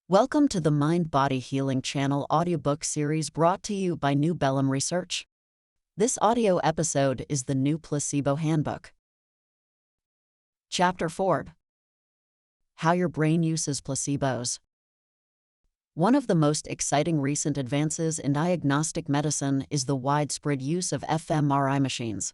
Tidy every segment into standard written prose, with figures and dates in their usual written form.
Welcome to the Mind Body Healing Channel audiobook series brought to you by New Bellum Research. This audio episode is the new Placebo Handbook. Chapter 4: How Your Brain Uses Placebos. One of the most exciting recent advances in diagnostic medicine is the widespread use of fMRI machines.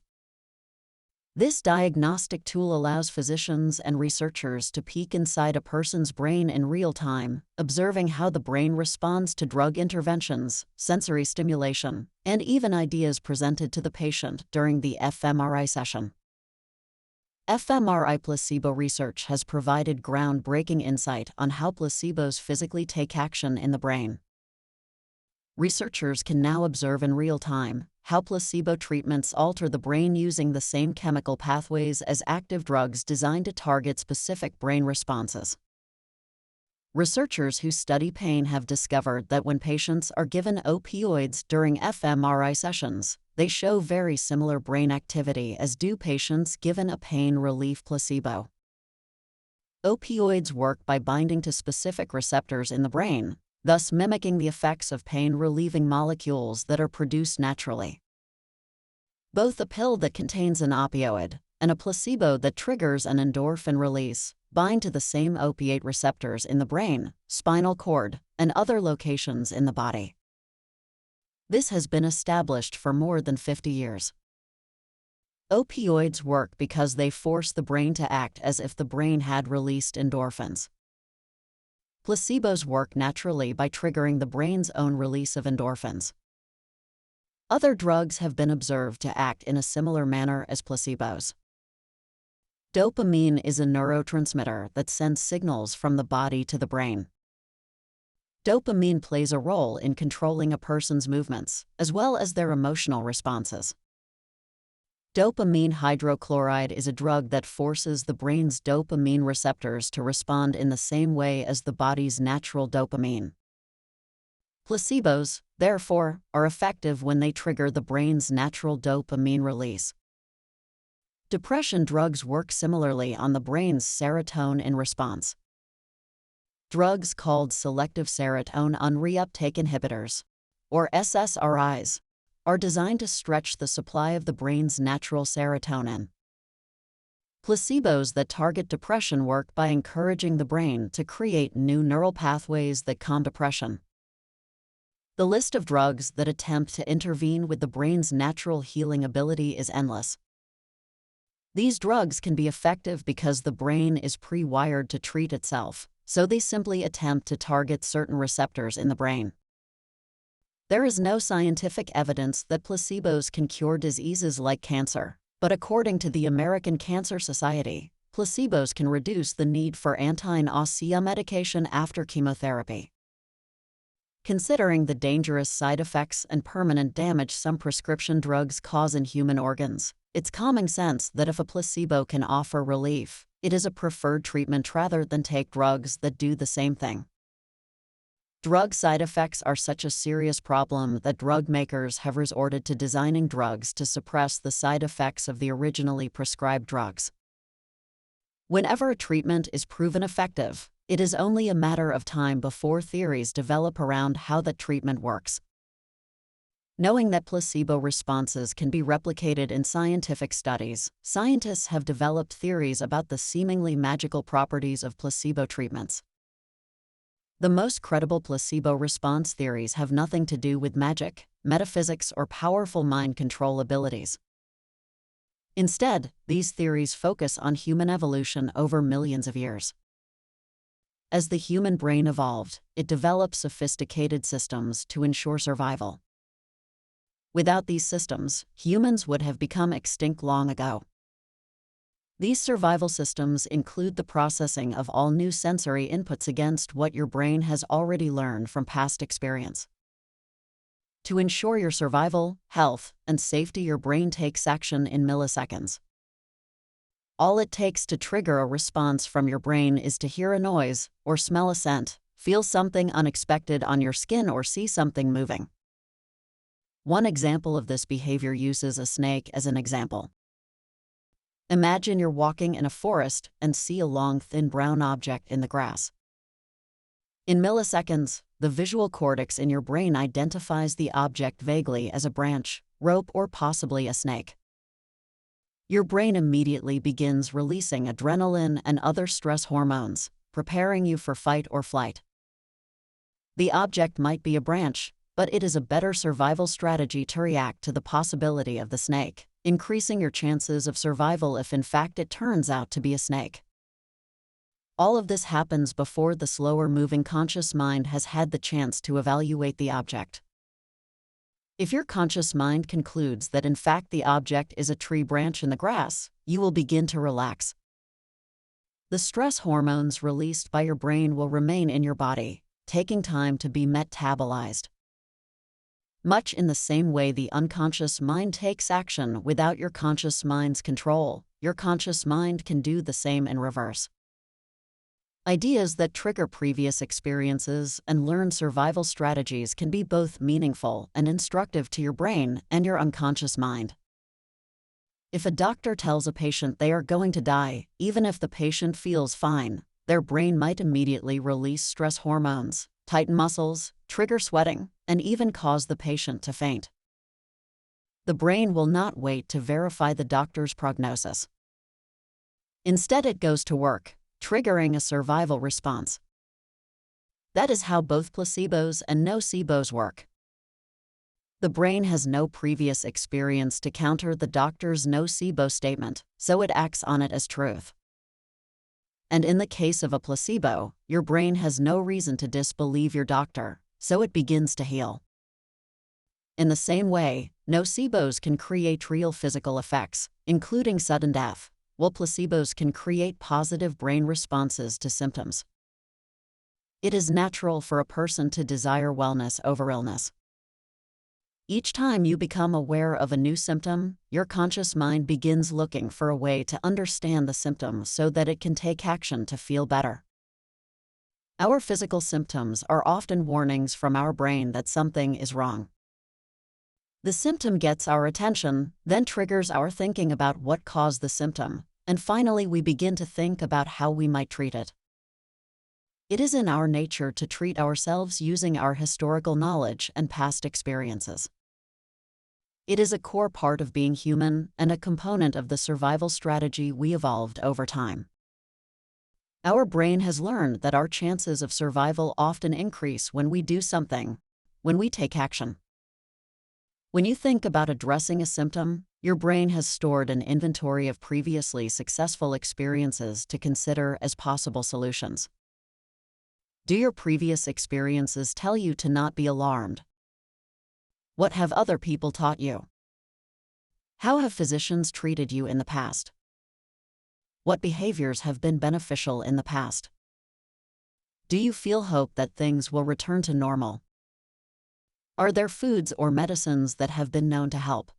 This diagnostic tool allows physicians and researchers to peek inside a person's brain in real time, observing how the brain responds to drug interventions, sensory stimulation, and even ideas presented to the patient during the fMRI session. fMRI placebo research has provided groundbreaking insight on how placebos physically take action in the brain. Researchers can now observe in real time how placebo treatments alter the brain using the same chemical pathways as active drugs designed to target specific brain responses. Researchers who study pain have discovered that when patients are given opioids during fMRI sessions, they show very similar brain activity as do patients given a pain relief placebo. Opioids work by binding to specific receptors in the brain, thus mimicking the effects of pain-relieving molecules that are produced naturally. Both a pill that contains an opioid and a placebo that triggers an endorphin release bind to the same opiate receptors in the brain, spinal cord, and other locations in the body. This has been established for more than 50 years. Opioids work because they force the brain to act as if the brain had released endorphins. Placebos work naturally by triggering the brain's own release of endorphins. Other drugs have been observed to act in a similar manner as placebos. Dopamine is a neurotransmitter that sends signals from the body to the brain. Dopamine plays a role in controlling a person's movements, as well as their emotional responses. Dopamine hydrochloride is a drug that forces the brain's dopamine receptors to respond in the same way as the body's natural dopamine. Placebos, therefore, are effective when they trigger the brain's natural dopamine release. Depression drugs work similarly on the brain's serotonin response. Drugs called selective serotonin reuptake inhibitors, or SSRIs, are designed to stretch the supply of the brain's natural serotonin. Placebos that target depression work by encouraging the brain to create new neural pathways that calm depression. The list of drugs that attempt to intervene with the brain's natural healing ability is endless. These drugs can be effective because the brain is pre-wired to treat itself, so they simply attempt to target certain receptors in the brain. There is no scientific evidence that placebos can cure diseases like cancer, but according to the American Cancer Society, placebos can reduce the need for anti-nausea medication after chemotherapy. Considering the dangerous side effects and permanent damage some prescription drugs cause in human organs, it's common sense that if a placebo can offer relief, it is a preferred treatment rather than take drugs that do the same thing. Drug side effects are such a serious problem that drug makers have resorted to designing drugs to suppress the side effects of the originally prescribed drugs. Whenever a treatment is proven effective, it is only a matter of time before theories develop around how that treatment works. Knowing that placebo responses can be replicated in scientific studies, scientists have developed theories about the seemingly magical properties of placebo treatments. The most credible placebo response theories have nothing to do with magic, metaphysics, or powerful mind control abilities. Instead, these theories focus on human evolution over millions of years. As the human brain evolved, it developed sophisticated systems to ensure survival. Without these systems, humans would have become extinct long ago. These survival systems include the processing of all new sensory inputs against what your brain has already learned from past experience. To ensure your survival, health, and safety, your brain takes action in milliseconds. All it takes to trigger a response from your brain is to hear a noise, or smell a scent, feel something unexpected on your skin, or see something moving. One example of this behavior uses a snake as an example. Imagine you're walking in a forest and see a long, thin brown object in the grass. In milliseconds, the visual cortex in your brain identifies the object vaguely as a branch, rope, or possibly a snake. Your brain immediately begins releasing adrenaline and other stress hormones, preparing you for fight or flight. The object might be a branch, but it is a better survival strategy to react to the possibility of the snake, increasing your chances of survival if in fact it turns out to be a snake. All of this happens before the slower-moving conscious mind has had the chance to evaluate the object. If your conscious mind concludes that in fact the object is a tree branch in the grass, you will begin to relax. The stress hormones released by your brain will remain in your body, taking time to be metabolized. Much in the same way the unconscious mind takes action without your conscious mind's control, your conscious mind can do the same in reverse. Ideas that trigger previous experiences and learned survival strategies can be both meaningful and instructive to your brain and your unconscious mind. If a doctor tells a patient they are going to die, even if the patient feels fine, their brain might immediately release stress hormones, tighten muscles, trigger sweating, and even cause the patient to faint. The brain will not wait to verify the doctor's prognosis. Instead, it goes to work, triggering a survival response. That is how both placebos and nocebos work. The brain has no previous experience to counter the doctor's nocebo statement, so it acts on it as truth. And in the case of a placebo, your brain has no reason to disbelieve your doctor, so it begins to heal. In the same way, nocebos can create real physical effects, including sudden death, while placebos can create positive brain responses to symptoms. It is natural for a person to desire wellness over illness. Each time you become aware of a new symptom, your conscious mind begins looking for a way to understand the symptom so that it can take action to feel better. Our physical symptoms are often warnings from our brain that something is wrong. The symptom gets our attention, then triggers our thinking about what caused the symptom, and finally we begin to think about how we might treat it. It is in our nature to treat ourselves using our historical knowledge and past experiences. It is a core part of being human and a component of the survival strategy we evolved over time. Our brain has learned that our chances of survival often increase when we do something, when we take action. When you think about addressing a symptom, your brain has stored an inventory of previously successful experiences to consider as possible solutions. Do your previous experiences tell you to not be alarmed? What have other people taught you? How have physicians treated you in the past? What behaviors have been beneficial in the past? Do you feel hope that things will return to normal? Are there foods or medicines that have been known to help?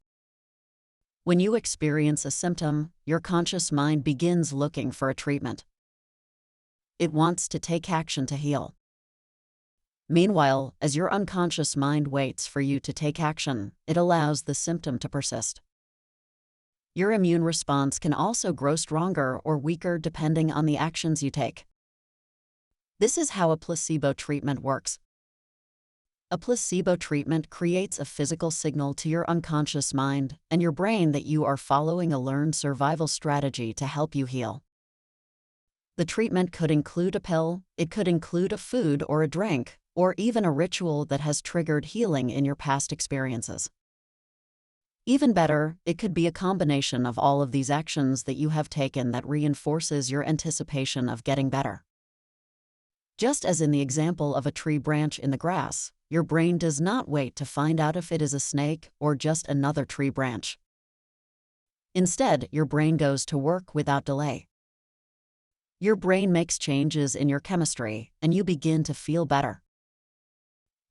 When you experience a symptom, your conscious mind begins looking for a treatment. It wants to take action to heal. Meanwhile, as your unconscious mind waits for you to take action, it allows the symptom to persist. Your immune response can also grow stronger or weaker depending on the actions you take. This is how a placebo treatment works. A placebo treatment creates a physical signal to your unconscious mind and your brain that you are following a learned survival strategy to help you heal. The treatment could include a pill, it could include a food or a drink, or even a ritual that has triggered healing in your past experiences. Even better, it could be a combination of all of these actions that you have taken that reinforces your anticipation of getting better. Just as in the example of a tree branch in the grass, your brain does not wait to find out if it is a snake or just another tree branch. Instead, your brain goes to work without delay. Your brain makes changes in your chemistry, and you begin to feel better.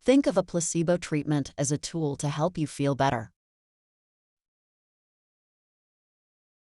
Think of a placebo treatment as a tool to help you feel better.